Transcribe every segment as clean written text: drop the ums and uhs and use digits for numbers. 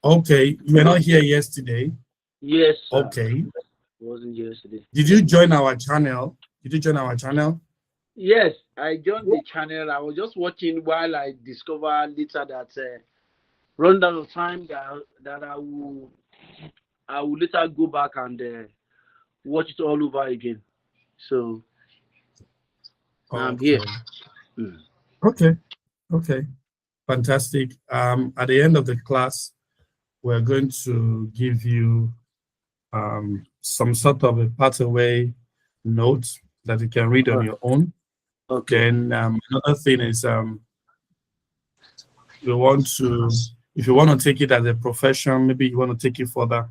Okay, you were not here yesterday. Yes, sir. Okay. Wasn't yesterday. Did you join our channel? Did you join our channel? Yes, I joined the channel. I was just watching while I discovered later that run down of time that I will later go back and watch it all over again. So now I'm here. Okay. Okay. Okay. Fantastic. At the end of the class, we're going to give you some sort of a pathway note that you can read on your own. Okay. Then another thing is we want to, if you want to take it as a profession, maybe you want to take it further,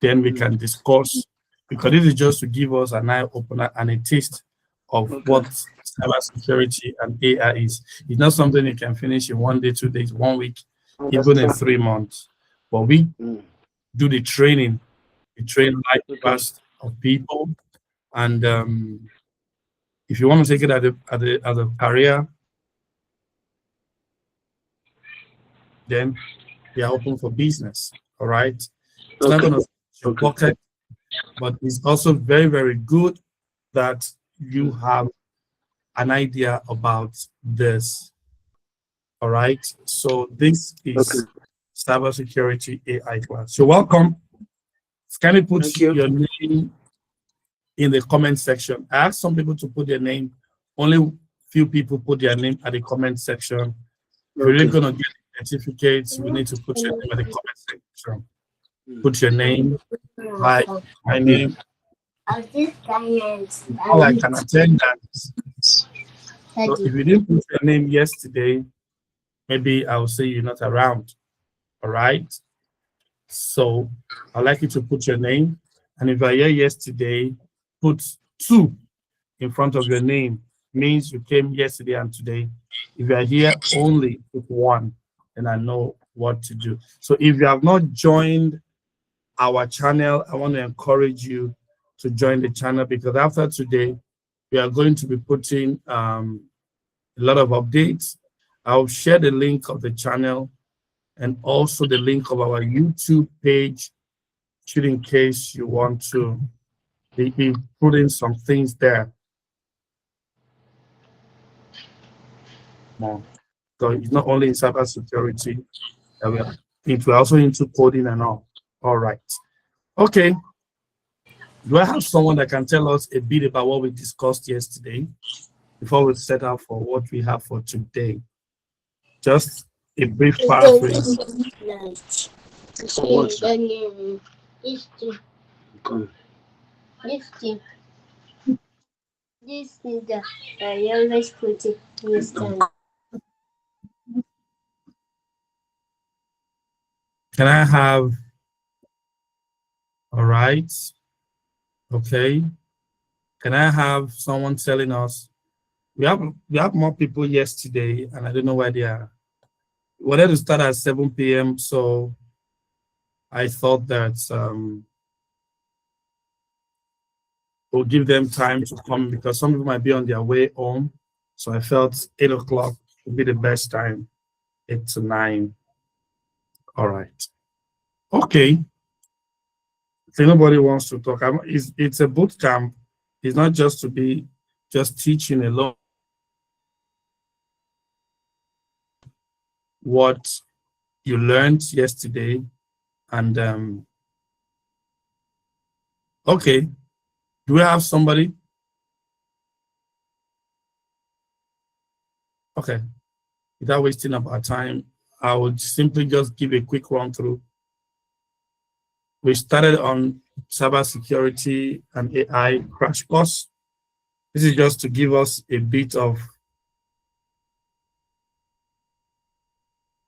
then we can discuss, because this is just to give us an eye opener and a taste of what cybersecurity and AI is. It's not something you can finish in 1 day, 2 days, 1 week, even in 3 months. But we do the training. We train like fast of people, and if you want to take it as a career, then we are open for business. All right. It's not going to your pocket, but it's also very, very good that you have an idea about this. All right. So this is cybersecurity AI class. So welcome. Can you put your name in the comment section? I asked some people to put their name. Only few people put their name at the comment section. If you're really going to get certificates, you need to put your name at the comment section. Put your name. Hi, my name. How I can attend that. So if you didn't put your name yesterday, maybe I'll say you're not around. All right. So I'd like you to put your name. And if you're here yesterday, put 2 in front of your name. Means you came yesterday and today. If you are here, only put 1, and I know what to do. So if you have not joined our channel, I want to encourage you to join the channel, because after today, we are going to be putting a lot of updates. I'll share the link of the channel and also the link of our YouTube page, should in case you want to be putting some things there. So it's not only in cybersecurity, we're also into coding and all. All right. Okay. Do I have someone that can tell us a bit about what we discussed yesterday before we set out for what we have for today? Just a brief paraphrase. This is the I always put it this time. Can I have? All right. Okay. Can I have someone telling us? We have more people yesterday, and I don't know why they are. We wanted to start at 7 p.m. So I thought that we'll give them time to come, because some people might be on their way home. So I felt 8 o'clock would be the best time, 8 to 9. All right. Okay. If anybody wants to talk, it's a boot camp. It's not just to be just teaching alone. What you learned yesterday, and okay, do we have somebody? Okay, without wasting up our time, I would simply just give a quick run through. We started on cybersecurity and AI crash course. This is just to give us a bit of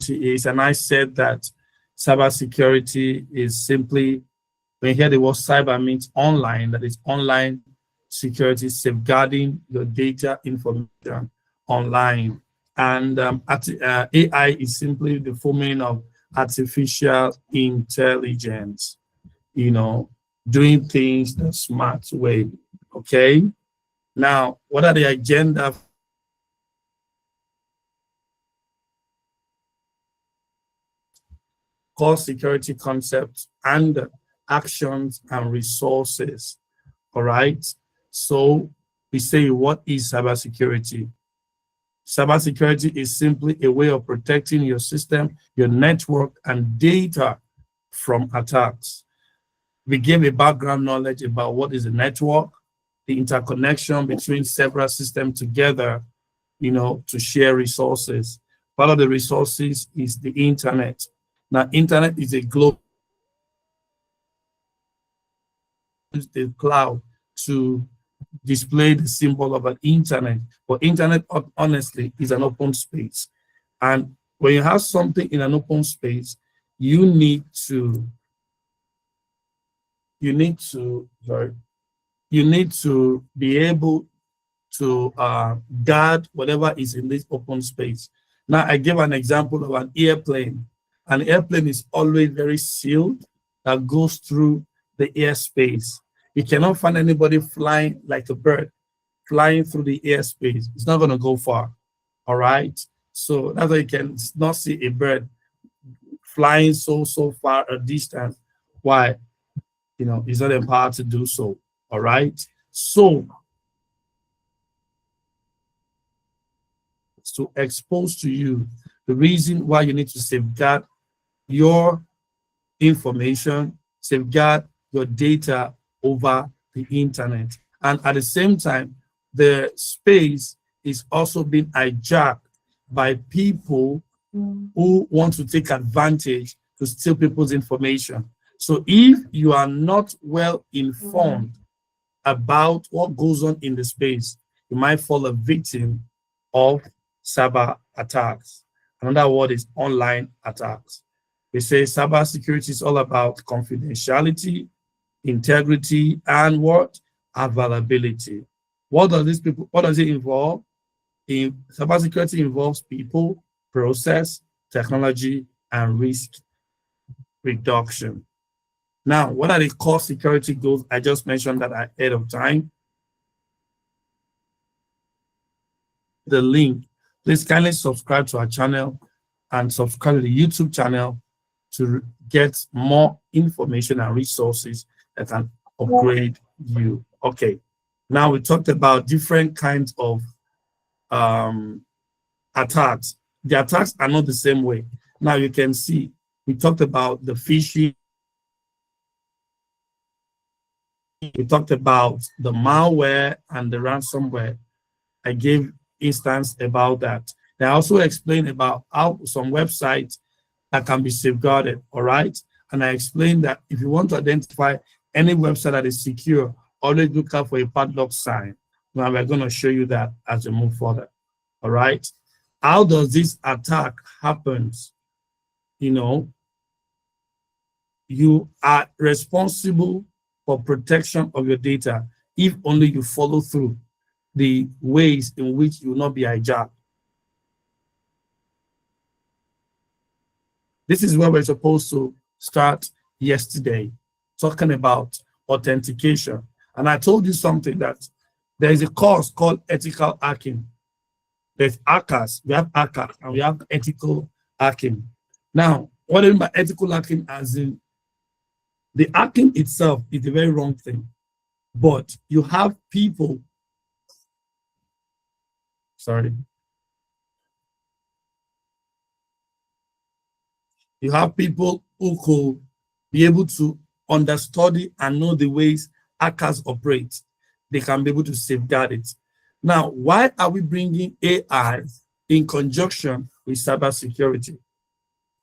is, and I said that cybersecurity is simply, when you hear the word cyber, means online, that is online security, safeguarding your data information online. And AI is simply the full meaning of artificial intelligence, doing things the smart way. Okay. Now, what are the agenda? core security concepts and actions and resources. All right. So we say, what is cybersecurity? Cybersecurity is simply a way of protecting your system, your network, and data from attacks. We gave a background knowledge about what is a network, the interconnection between several systems together, to share resources. Part of the resources is the internet. Now, internet is a global, the cloud to display the symbol of an internet. But internet, honestly, is an open space. And when you have something in an open space, you need to be able to guard whatever is in this open space. Now, I give an example of an airplane. An airplane is always very sealed that goes through the airspace. You cannot find anybody flying like a bird, flying through the airspace. It's not going to go far. All right. So that's why you can not see a bird flying so far a distance. Why? It's not empowered to do so. All right. So to expose to you the reason why you need to safeguard your information, safeguard your data over the internet. And at the same time, the space is also being hijacked by people who want to take advantage to steal people's information. So if you are not well informed about what goes on in the space, you might fall a victim of cyber attacks. Another word is online attacks. We say cybersecurity is all about confidentiality, integrity, and what? Availability. What does it involve? Cybersecurity involves people, process, technology, and risk reduction. Now, what are the core security goals? I just mentioned that ahead of time. The link. Please kindly subscribe to our channel and subscribe to the YouTube channel to get more information and resources that can upgrade you. Okay. Now we talked about different kinds of attacks. The attacks are not the same way. Now you can see we talked about the phishing. We talked about the malware and the ransomware. I gave instance about that. I also explained about how some websites that can be safeguarded, all right? And I explained that if you want to identify any website that is secure, always look out for a padlock sign. Now we're going to show you that as we move further, all right? How does this attack happen? You are responsible for protection of your data if only you follow through the ways in which you will not be hijacked. This is where we're supposed to start yesterday, talking about authentication. And I told you something, that there is a course called ethical hacking. There's hackers, we have hackers, and we have ethical hacking. Now, what I mean by ethical hacking, as in the hacking itself is a very wrong thing, but you have people, you have people who could be able to understudy and know the ways hackers operate. They can be able to safeguard it. Now, why are we bringing AI in conjunction with cybersecurity?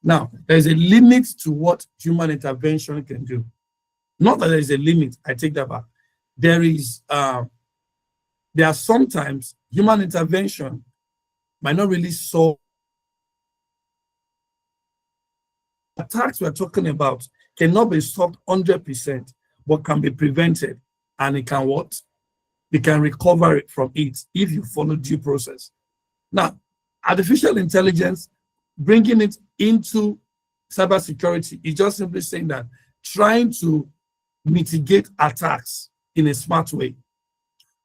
Now, there's a limit to what human intervention can do. Not that there is a limit, I take that back. There are sometimes human intervention might not really solve. Attacks we're talking about cannot be solved 100%, but can be prevented, and it can what? You can recover it from it if you follow due process. Now, artificial intelligence, bringing it into cybersecurity is just simply saying that trying to mitigate attacks in a smart way,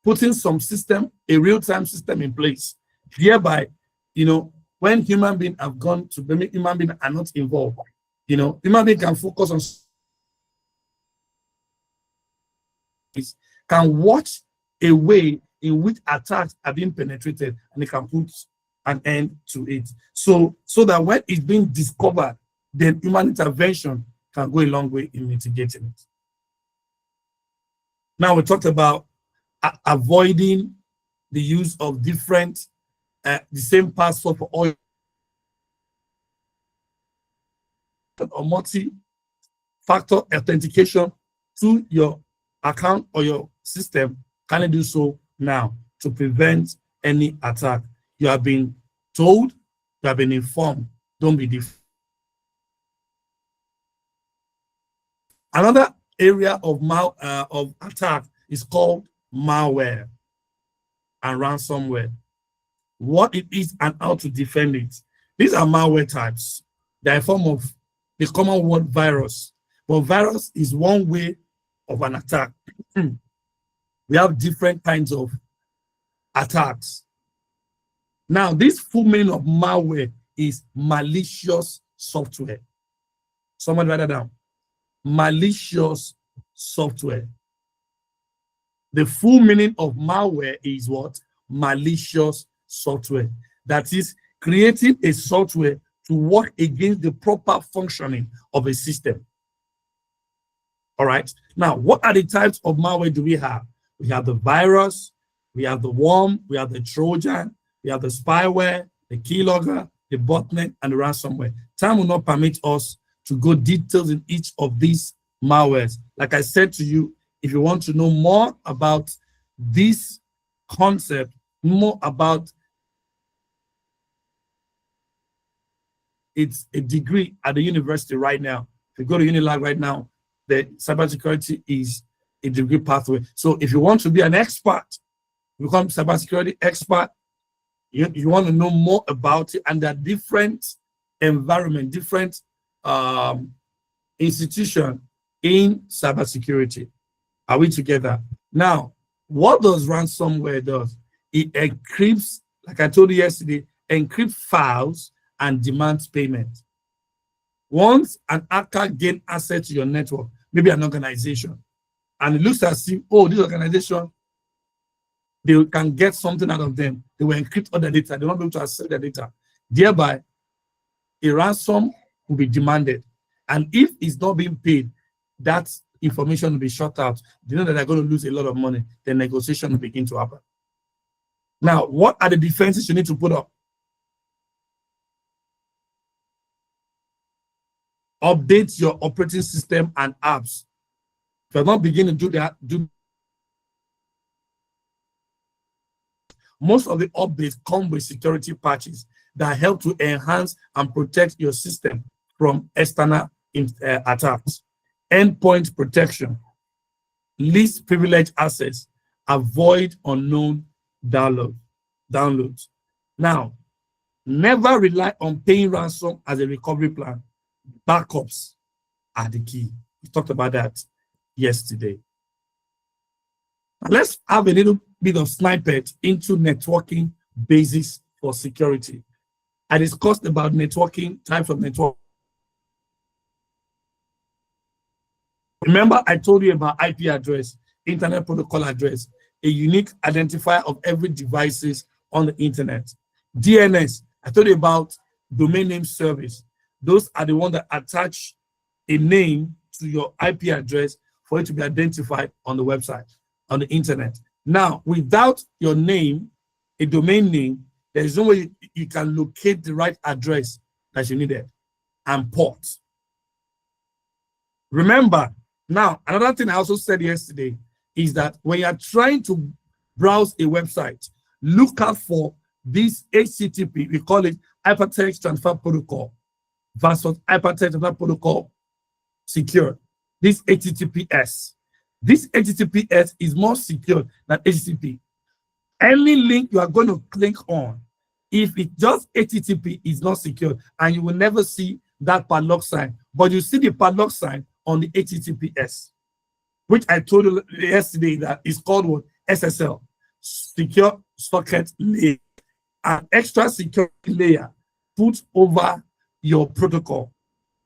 putting some system, a real-time system in place, thereby, when human beings have gone to, human beings are not involved, human being can focus on, can watch a way in which attacks are being penetrated, and it can put an end to it. So that when it's being discovered, then human intervention can go a long way in mitigating it. Now we talked about avoiding the use of different, the same password for all or multi-factor authentication to your account or your system. Can you do so now to prevent any attack? You have been told, you have been informed. Don't be defeated. Another area of attack is called malware and ransomware. What it is and how to defend it. These are malware types. They are a form of the common word virus. But virus is one way of an attack. We have different kinds of attacks. Now, this full meaning of malware is malicious software. Someone write that down. Malicious software. The full meaning of malware is what? Malicious software. That is creating a software to work against the proper functioning of a system. All right. Now, what are the types of malware do we have? We have the virus, we have the worm, we have the Trojan, we have the spyware, the keylogger, the botnet, and the ransomware. Time will not permit us to go details in each of these malwares. Like I said to you, if you want to know more about this concept, more about it's a degree at the university right now. If you go to Unilag right now, the cybersecurity is a degree pathway. So if you want to be an expert, become cybersecurity expert, you want to know more about it, and there are different environment, different institution in cybersecurity. Are we together? Now, what does ransomware do? It encrypts, like I told you yesterday, encrypts files and demands payment. Once an hacker gains access to your network, maybe an organization, and it looks as if, oh, this organization, they can get something out of them. They will encrypt all the data. They won't be able to access the data. Thereby, a ransom will be demanded. And if it's not being paid, that information will be shut out. They know that they're going to lose a lot of money. The negotiation will begin to happen. Now, what are the defenses you need to put up? Update your operating system and apps. If you're not beginning to do that, most of the updates come with security patches that help to enhance and protect your system from external attacks. Endpoint protection, least privileged access, avoid unknown downloads. Now, never rely on paying ransom as a recovery plan. Backups are the key. We talked about that yesterday. Now let's have a little bit of snippet into networking basics for security. I discussed about networking, types of network. Remember, I told you about IP address, internet protocol address, a unique identifier of every devices on the internet. DNS, I told you about domain name service. Those are the ones that attach a name to your IP address for it to be identified on the website, on the internet. Now, without your name, a domain name, there is no way you can locate the right address that you needed and port. Remember, now, another thing I also said yesterday is that when you are trying to browse a website, look out for this HTTP, we call it Hypertext Transfer Protocol, versus Hypertext Transfer Protocol secure. This HTTPS. This HTTPS is more secure than HTTP. Any link you are going to click on, if it just HTTP is not secure, and you will never see that padlock sign, but you see the padlock sign on the HTTPS, which I told you yesterday that is called what? SSL, Secure Socket Layer, an extra security layer put over your protocol.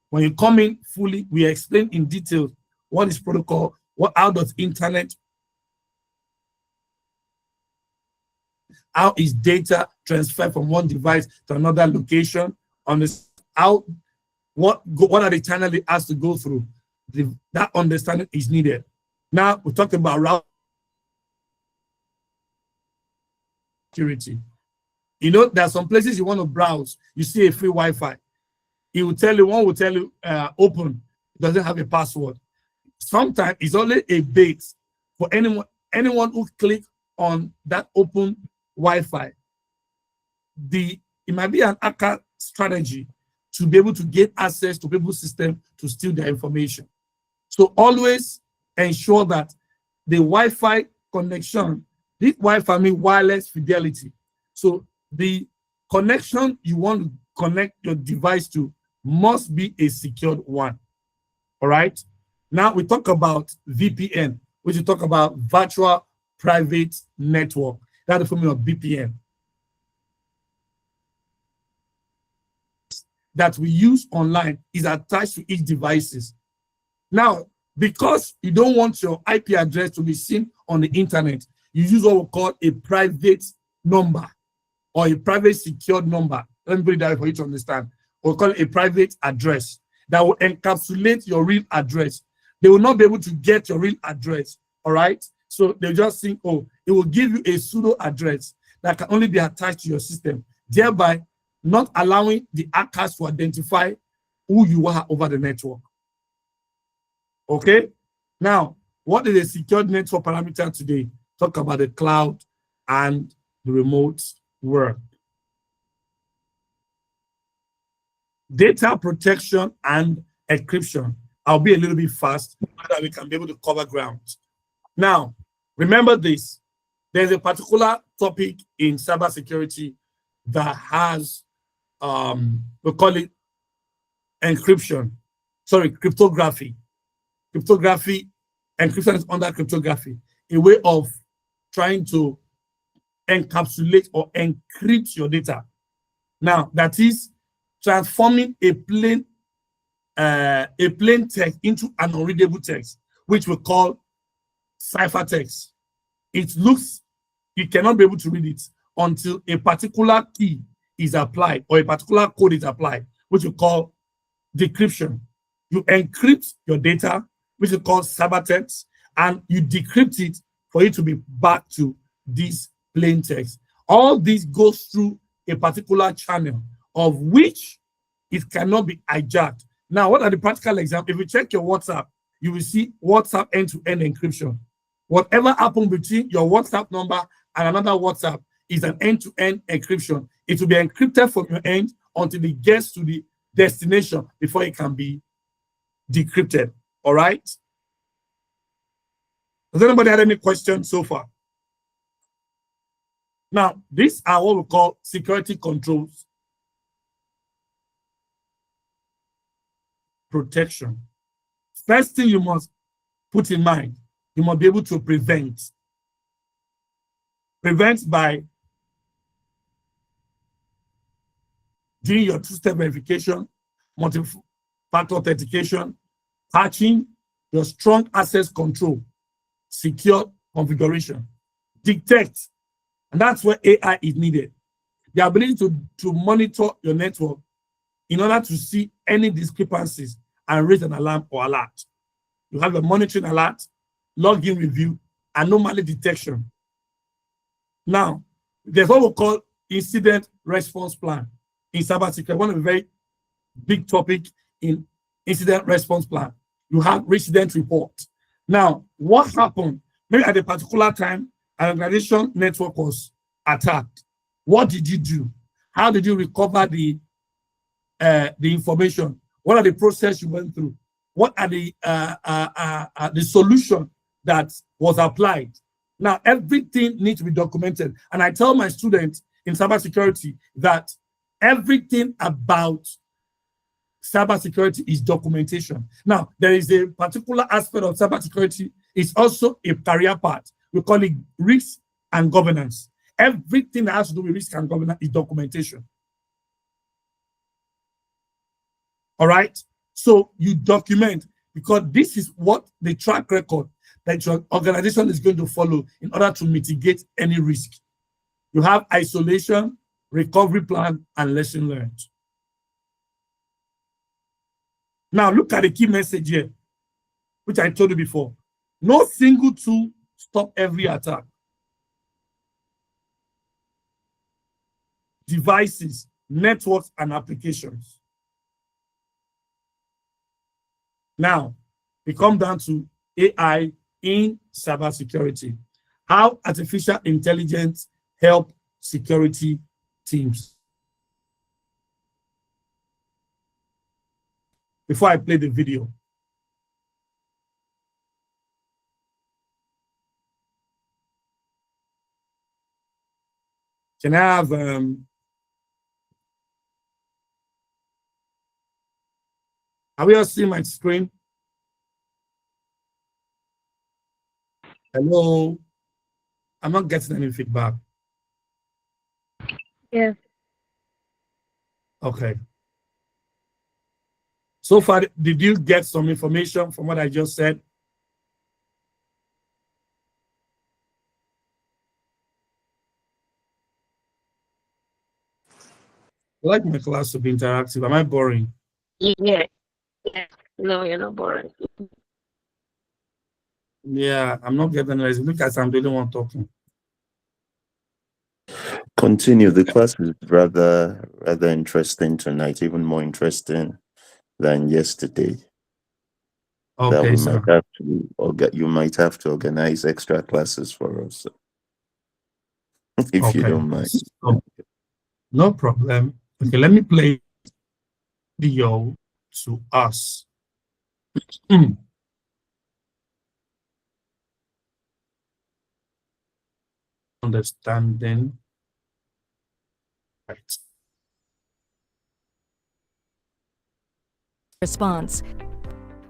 When you come in fully, we explain in detail what is protocol, how does internet, how is data transferred from one device to another location, on this, how what are the channels it has to go through. That understanding is needed. Now we talked about route security. You know, there are some places you want to browse, you see a free Wi-Fi. It will tell you, one will tell you open, it doesn't have a password. Sometimes it's only a bait for anyone who click on that open Wi-Fi. It might be an hacker strategy to be able to get access to people's system to steal their information. So always ensure that the Wi-Fi connection, this Wi-Fi means wireless fidelity. So the connection you want to connect your device to must be a secured one. All right. Now we talk about VPN, which we talk about virtual private network. That's the formula of VPN that we use online is attached to each devices. Now, because you don't want your IP address to be seen on the internet, you use what we call a private number or a private secured number. Let me put it that way for you to understand. We'll call it a private address that will encapsulate your real address. They will not be able to get your real address, all right? So they'll just think, oh, it will give you a pseudo address that can only be attached to your system, thereby not allowing the hackers to identify who you are over the network. Okay? Now, what is a secured network parameter today? Talk about the cloud and the remote work. Data protection and encryption. I'll be a little bit fast so that we can be able to cover ground. Now, remember this. There's a particular topic in cybersecurity that has, we call it encryption. Sorry, cryptography. Cryptography, encryption is under cryptography, a way of trying to encapsulate or encrypt your data. Now, that is transforming a plain text into an unreadable text, which we call ciphertext. It looks, you cannot be able to read it until a particular key is applied or a particular code is applied, which we call decryption. You encrypt your data, which is called cybertext, and you decrypt it for it to be back to this plain text. All this goes through a particular channel of which it cannot be hijacked. Now, what are the practical examples? If you check your WhatsApp, you will see WhatsApp end-to-end encryption. Whatever happened between your WhatsApp number and another WhatsApp is an end-to-end encryption. It will be encrypted from your end until it gets to the destination before it can be decrypted. All right? Does anybody have any questions so far? Now, these are what we call security controls. Protection. First thing you must put in mind, you must be able to prevent. Prevent by doing your two-step verification, multi-factor authentication, patching, your strong access control, secure configuration, detect, and that's where AI is needed. The ability to monitor your network in order to see any discrepancies and raise an alarm or alert. You have a monitoring alert, login review, anomaly detection. Now, there's what we call incident response plan in cybersecurity. One of the very big topic in incident response plan. You have incident report. Now, what happened? Maybe at a particular time, an organization network was attacked. What did you do? How did you recover the information? What are the process you went through? What are the solution that was applied? Now, everything needs to be documented. And I tell my students in cybersecurity that everything about cybersecurity is documentation. Now, there is a particular aspect of cybersecurity. It's also a career path. We call it risk and governance. Everything that has to do with risk and governance is documentation. All right. So you document, because this is what the track record that your organization is going to follow in order to mitigate any risk. You have isolation, recovery plan, and lesson learned. Now look at the key message here, which I told you before. No single tool stop every attack. Devices, networks, and applications. Now, we come down to AI in cybersecurity. How artificial intelligence help security teams. Before I play the video, can I have are we all seeing my screen? Hello? I'm not getting any feedback. Yeah. Okay. So far, did you get some information from what I just said? I like my class to be interactive. Am I boring? Yeah. No, you're not boring. Yeah, I'm not getting lazy. Look at I'm the only one talking. Continue. The class is rather interesting tonight, even more interesting than yesterday. That Okay, we sir. might have to you might have to organize extra classes for us, if you don't mind. So, no problem. Okay, let me play video to us. Understanding. Right. Response.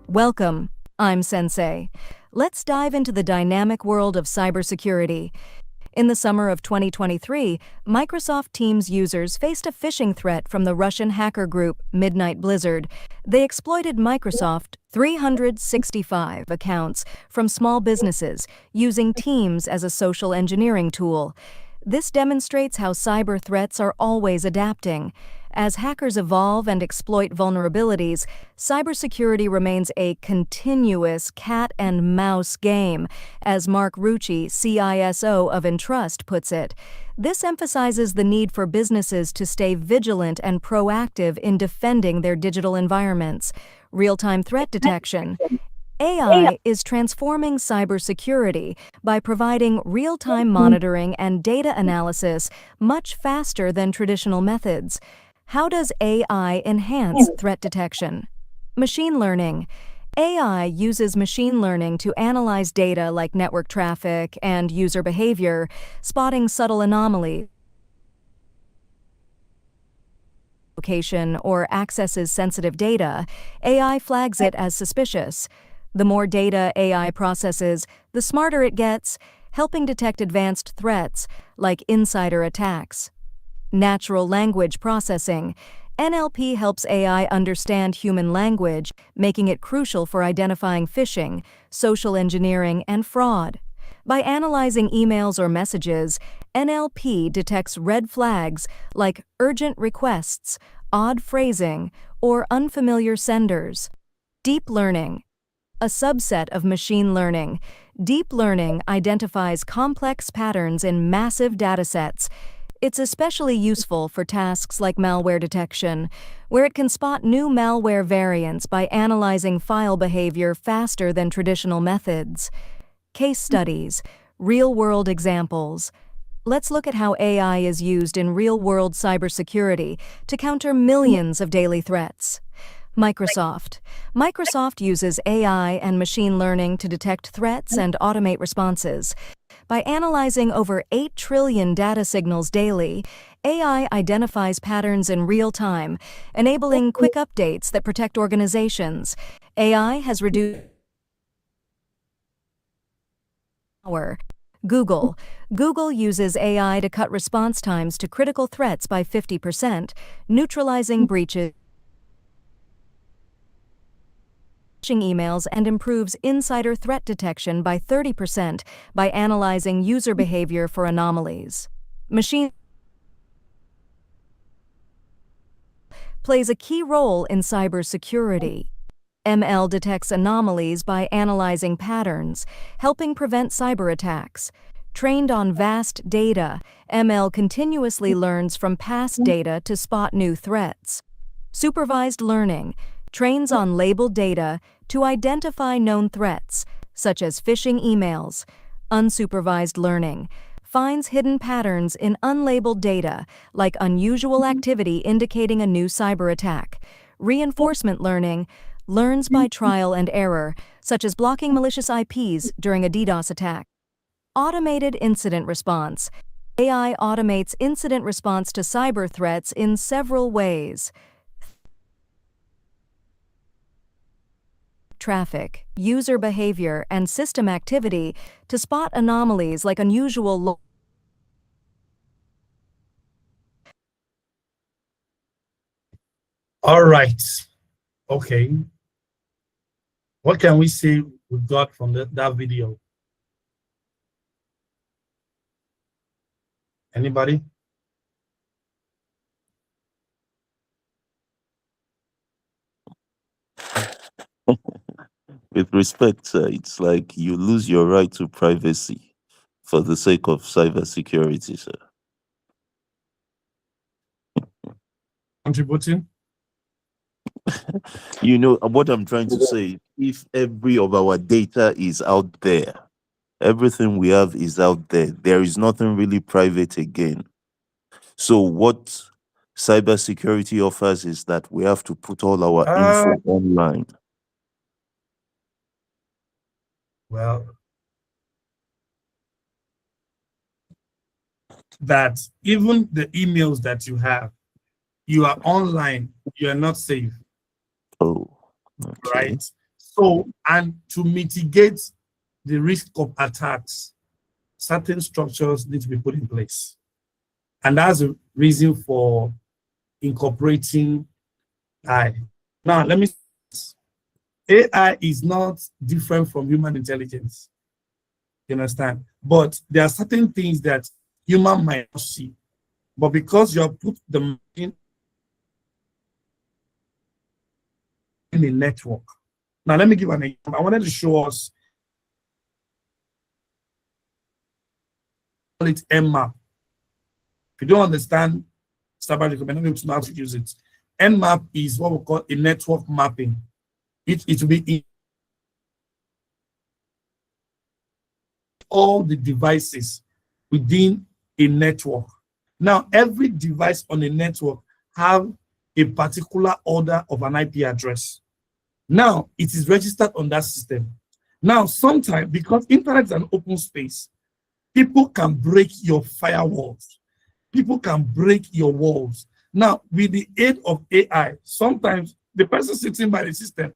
Welcome, I'm Sensei. Let's dive into the dynamic world of cybersecurity. In the summer of 2023, Microsoft Teams users faced a phishing threat from the Russian hacker group Midnight Blizzard. They exploited Microsoft 365 accounts from small businesses using Teams as a social engineering tool. This demonstrates how cyber threats are always adapting. As hackers evolve and exploit vulnerabilities, cybersecurity remains a continuous cat-and-mouse game, as Mark Rucci, CISO of Entrust, puts it. This emphasizes the need for businesses to stay vigilant and proactive in defending their digital environments. Real-time threat detection. AI is transforming cybersecurity by providing real-time monitoring and data analysis much faster than traditional methods. How does AI enhance threat detection? Machine learning. AI uses machine learning to analyze data like network traffic and user behavior, spotting subtle anomalies, location, or accesses sensitive data. AI flags it as suspicious. The more data AI processes, the smarter it gets, helping detect advanced threats like insider attacks. Natural language processing. NLP helps AI understand human language, making it crucial for identifying phishing, social engineering, and fraud. By analyzing emails or messages, NLP detects red flags like urgent requests, odd phrasing, or unfamiliar senders. Deep learning. A subset of machine learning. Deep learning identifies complex patterns in massive datasets. It's especially useful for tasks like malware detection, where it can spot new malware variants by analyzing file behavior faster than traditional methods. Case studies, real-world examples. Let's look at how AI is used in real-world cybersecurity to counter millions of daily threats. Microsoft. Microsoft uses AI and machine learning to detect threats and automate responses. By analyzing over 8 trillion data signals daily, AI identifies patterns in real time, enabling quick updates that protect organizations. AI has reduced power. Google. Google uses AI to cut response times to critical threats by 50%, neutralizing breaches phishing emails and improves insider threat detection by 30% by analyzing user behavior for anomalies. Machine plays a key role in cybersecurity. ML detects anomalies by analyzing patterns, helping prevent cyber attacks. Trained on vast data, ML continuously learns from past data to spot new threats. Supervised learning trains on labeled data to identify known threats, such as phishing emails. Unsupervised learning finds hidden patterns in unlabeled data, like unusual activity indicating a new cyber attack. Reinforcement learning learns by trial and error, such as blocking malicious IPs during a DDoS attack. Automated incident response. AI automates incident response to cyber threats in several ways. Traffic, user behavior, and system activity to spot anomalies like unusual All right. Okay. What can we say we got from that video? Anybody? With respect, sir, it's like you lose your right to privacy for the sake of cybersecurity, sir. Contributing? You know what I'm trying to say? If every of our data is out there, everything we have is out there, there is nothing really private again. So what cybersecurity offers is that we have to put all our info online. Well, that even the emails that you have, you are online, you are not safe. Oh, okay. Right? So, and to mitigate the risk of attacks, certain structures need to be put in place. And that's a reason for incorporating AI. Now, let me say, AI is not different from human intelligence. You understand? But there are certain things that human might not see. But because you have put the machine in a network. Now, let me give an example. I wanted to show us, call it Nmap. If you don't understand cybersecurity, you may not be able to know how to use it. Nmap is what we call a network mapping. It will be in all the devices within a network. Now, every device on a network have a particular order of an IP address. Now, it is registered on that system. Now, sometimes, because internet is an open space, people can break your firewalls. People can break your walls. Now, with the aid of AI, sometimes the person sitting by the system,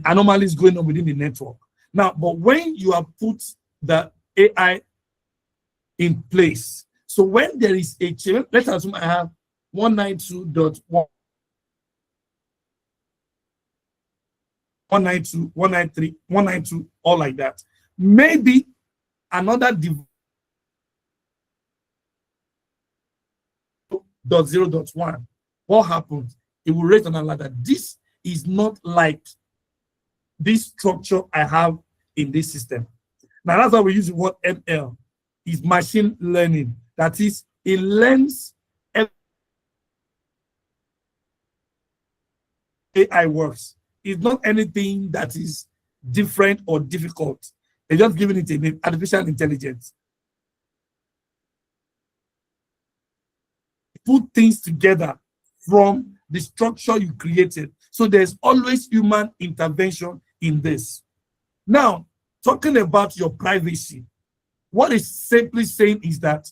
anomalies going on within the network. Now, but when you have put the AI in place, so when there is a change, let's assume I have 192.1, 192, 193, 192, all like that. Maybe another device .0.1. What happens? It will raise an alert that this is not like this structure I have in this system. Now that's why we use the word ML. Is machine learning. That is, it learns AI works. It's not anything that is different or difficult. They're just giving it a name, artificial intelligence. Put things together from the structure you created. So there's always human intervention in this. Now, talking about your privacy, what it's simply saying is that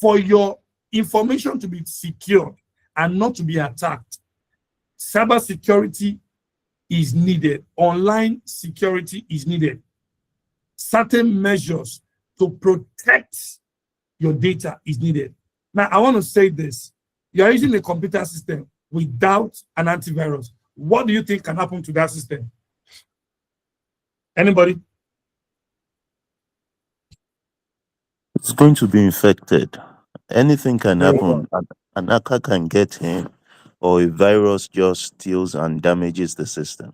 for your information to be secured and not to be attacked, cybersecurity is needed. Online security is needed. Certain measures to protect your data is needed. Now, I want to say this. You are using a computer system without an antivirus, what do you think can happen to that system? Anybody? It's going to be infected. Anything can Very well. happen. An hacker can get in, or a virus just steals and damages the system.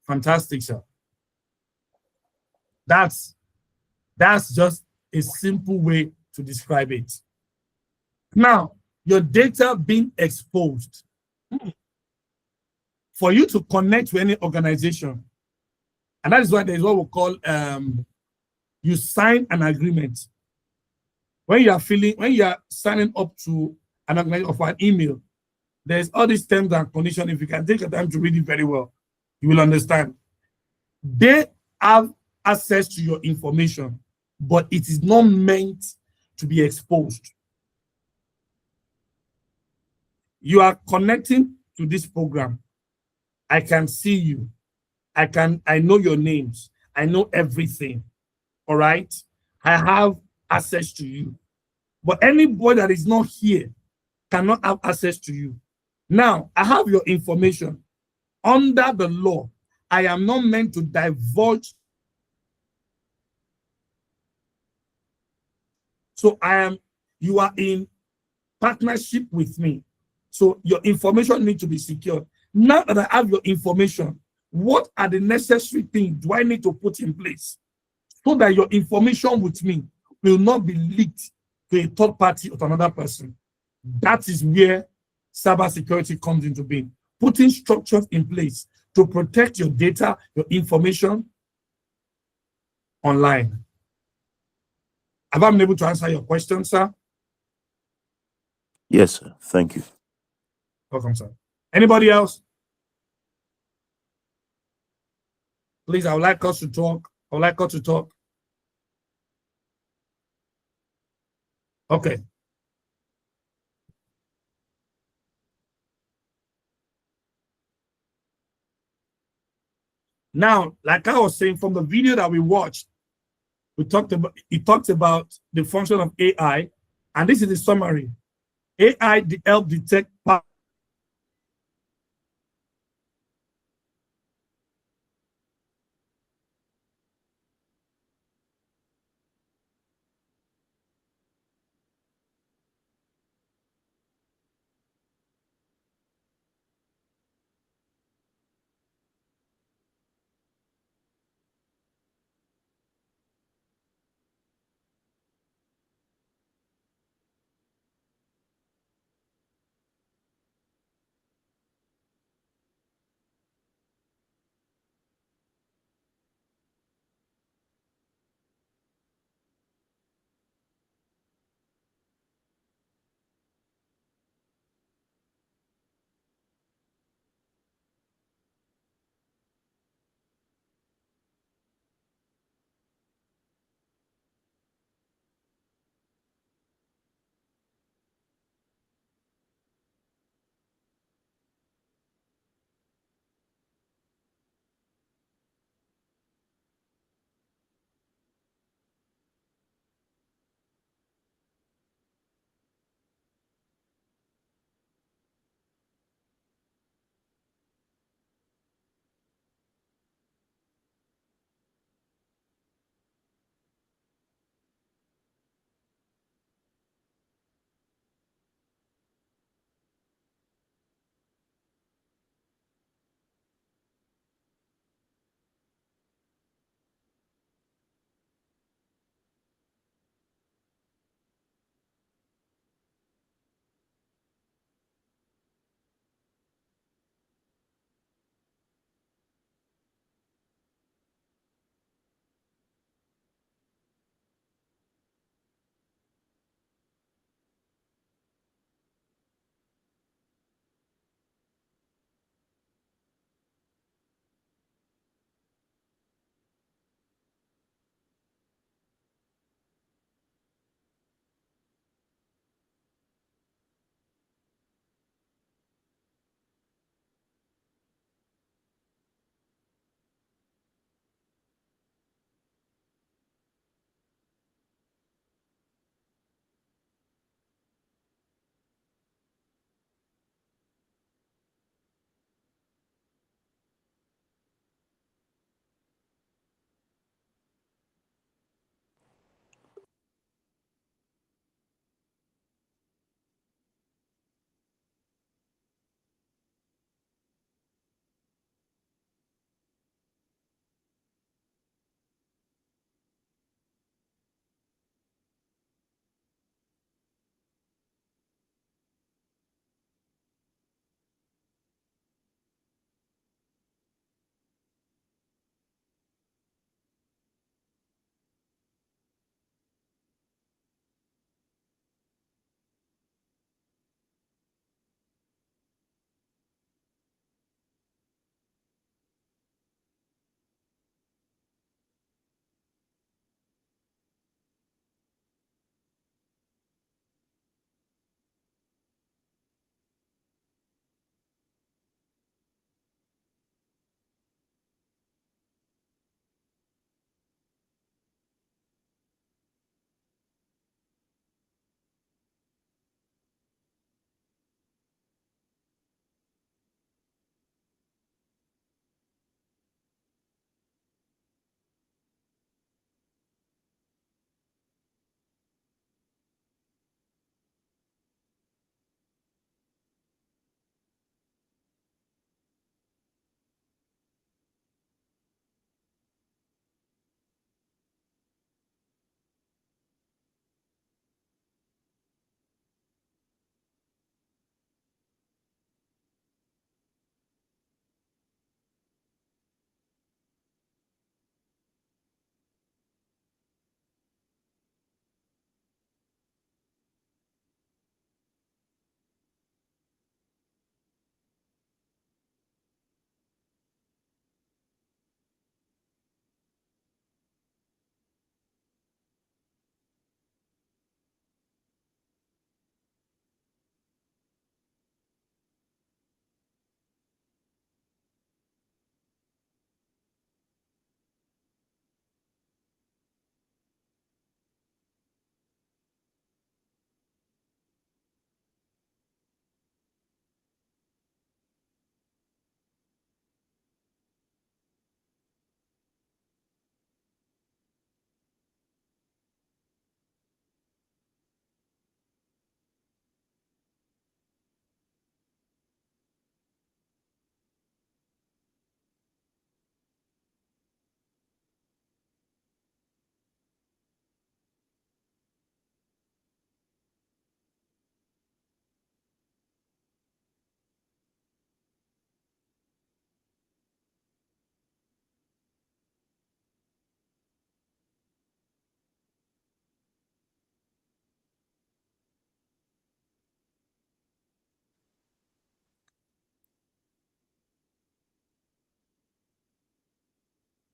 Fantastic, sir. That's just a simple way to describe it. Now, your data being exposed. For you to connect to any organization, and that is why there is what we call you sign an agreement. When you are signing up to an organization of an email, there's all these terms and conditions. If you can take the time to read it very well, you will understand. They have access to your information, but it is not meant to be exposed. You are connecting to this program. I can see you. I know your names. I know everything. All right. I have access to you. But anybody that is not here cannot have access to you. Now, I have your information. Under the law, I am not meant to divulge. So you are in partnership with me. So your information needs to be secure. Now that I have your information, what are the necessary things do I need to put in place so that your information with me will not be leaked to a third party or to another person? That is where cybersecurity comes into being. Putting structures in place to protect your data, your information online. Have I been able to answer your question, sir? Yes, sir. Thank you. Welcome, sir. Anybody else? Please, I would like us to talk. Okay. Now, like I was saying, from the video that we watched, it talked about the function of AI, and this is the summary. AI help detect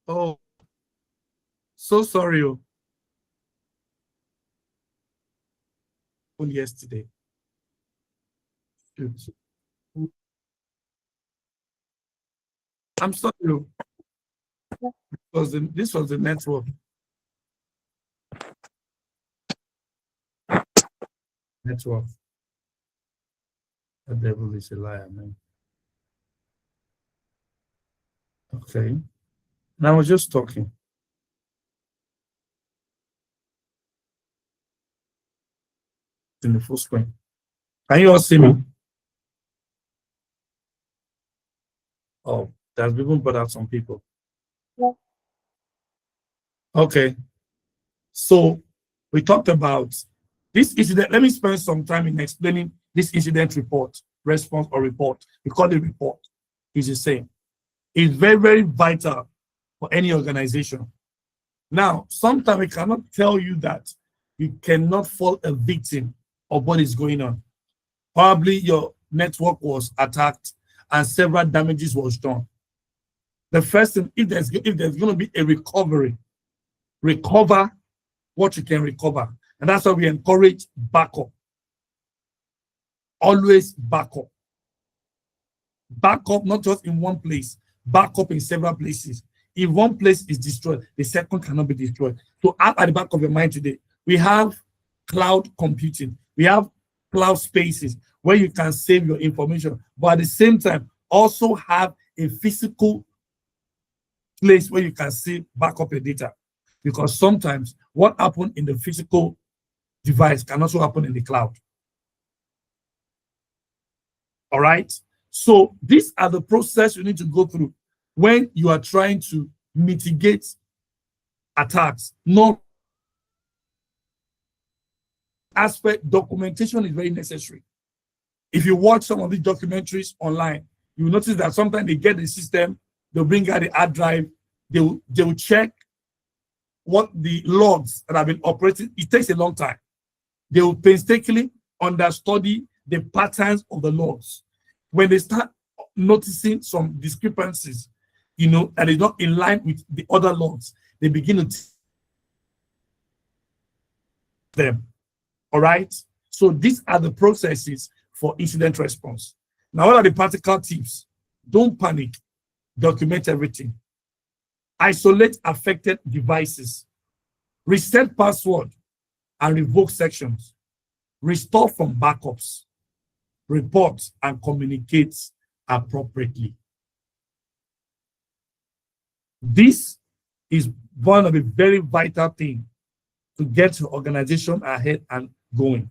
Oh, so sorry. Yesterday. Shoot. I'm sorry. This was the network. Network. The devil is a liar, man. Okay. Now I was just talking. In the full screen. Can you all see me? Oh, that's even brought out some people. Okay. So we talked about this incident. Let me spend some time in explaining this incident report, response or report. We call it report. It's the same. It's very, very vital for any organization. Now, sometimes we cannot tell you that you cannot fall a victim of what is going on. Probably your network was attacked and several damages was done. The first thing, if there's going to be a recovery, recover what you can recover. And that's why we encourage backup. Always backup. Backup, not just in one place, backup in several places. If one place is destroyed, the second cannot be destroyed. So at the back of your mind today, we have cloud computing. We have cloud spaces where you can save your information, but at the same time, also have a physical place where you can save backup your data. Because sometimes what happened in the physical device can also happen in the cloud. All right. So these are the process you need to go through when you are trying to mitigate attacks. No aspect, documentation is very necessary. If you watch some of these documentaries online, you will notice that sometimes they get the system, they'll bring out the hard drive, they will check what the logs that have been operating. It takes a long time. They will painstakingly understudy the patterns of the logs. When they start noticing some discrepancies, that is not in line with the other logs, they begin to them. All right. So these are the processes for incident response. Now, what are the practical tips? Don't panic. Document everything. Isolate affected devices. Reset password and revoke sections. Restore from backups. Report and communicate appropriately. This is one of the very vital things to get your organization ahead and going.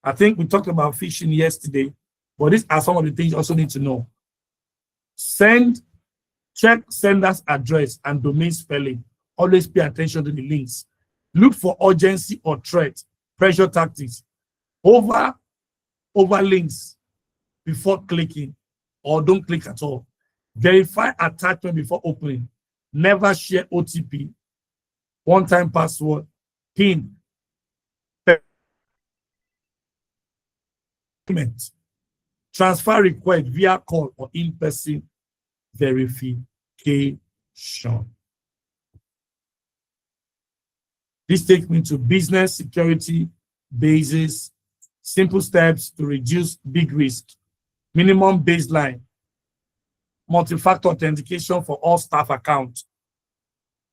I think we talked about phishing yesterday, but these are some of the things you also need to know. Check sender's address and domain spelling. Always pay attention to the links. Look for urgency or threat, pressure tactics. Over links before clicking, or don't click at all. Verify attachment before opening. Never share OTP, one-time password, PIN, payment, transfer request via call or in-person verification. This takes me to business security basis, simple steps to reduce big risk, minimum baseline, multi-factor authentication for all staff accounts,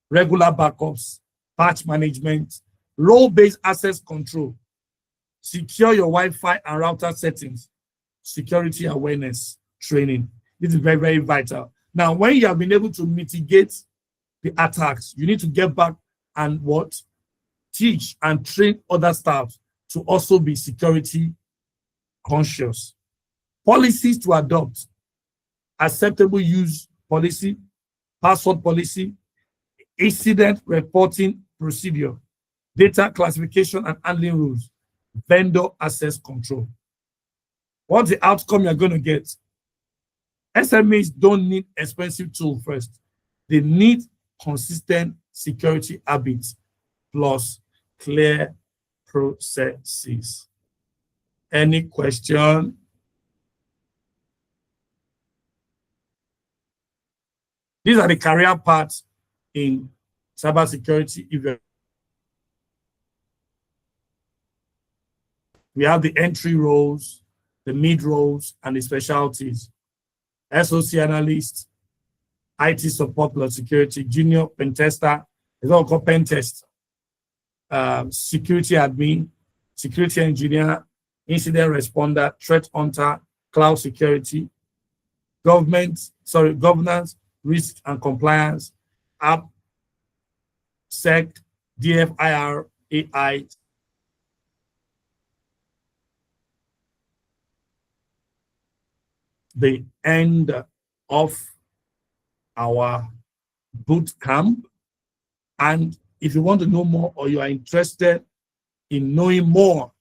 regular backups, patch management, role-based access control, secure your Wi-Fi and router settings, security awareness training. This is very, very vital. Now, when you have been able to mitigate the attacks, you need to get back and teach and train other staff to also be security conscious. Policies to adopt: acceptable use policy, password policy, incident reporting procedure, data classification and handling rules, vendor access control. What's the outcome you're going to get? SMEs don't need expensive tools first. They need consistent security habits plus clear processes. Any question? These are the career paths in cybersecurity. We have the entry roles, the mid roles, and the specialties. SOC analyst, IT support plus security, junior pen tester, it's all called pen test, security admin, security engineer, incident responder, threat hunter, cloud security, governance, risk and compliance, app, sec, DFIR, AI. The end of our boot camp. And if you want to know more or you are interested in knowing more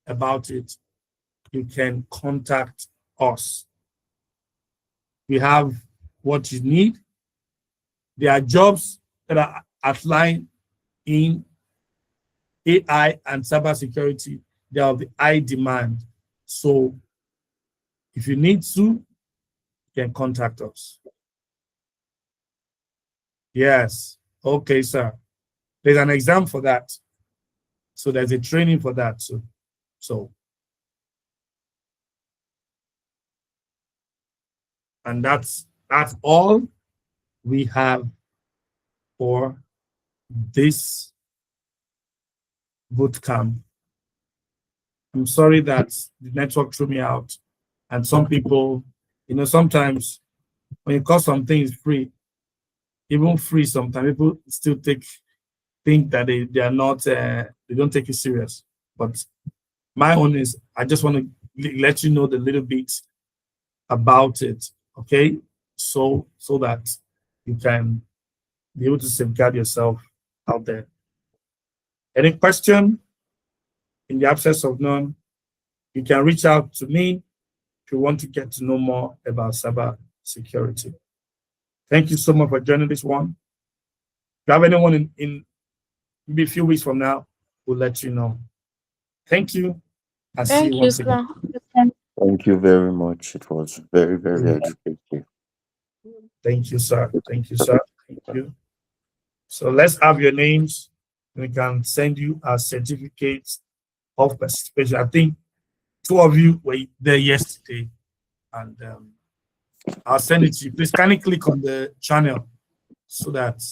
about it, you can contact us. We have what you need. There are jobs that are outlined in AI and cybersecurity. They are of the high demand. So if you need to, you can contact us. Yes. Okay, sir. There's an exam for that. So there's a training for that. So and that's all we have for this bootcamp. I'm sorry that the network threw me out. And some people, sometimes when you call something free, even free, sometimes people still think that they are not, they don't take it serious. But my own is, I just want to let you know the little bit about it, okay? So that you can be able to safeguard yourself out there. Any question? In the absence of none, you can reach out to me if you want to get to know more about cyber security. Thank you so much for joining this one. If you have anyone in maybe a few weeks from now, we'll let you know. Thank you. I'll see you once again. Thank you very much. It was very, very educative. Thank you, sir. Thank you, sir. Thank you. So let's have your names. We can send you a certificate of participation. I think 2 of you were there yesterday, and I'll send it to you. Please kindly click on the channel so that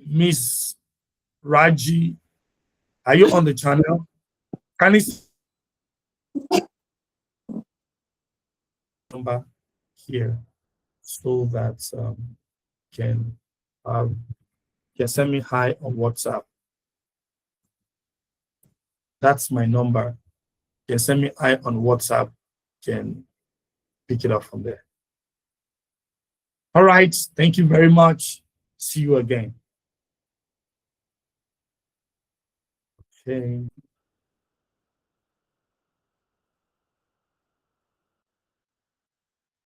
Miss Raji, are you on the channel? Can you number here so that can send me hi on WhatsApp. That's my number. You can send me hi on WhatsApp. Can pick it up from there. All right. Thank you very much. See you again. Okay.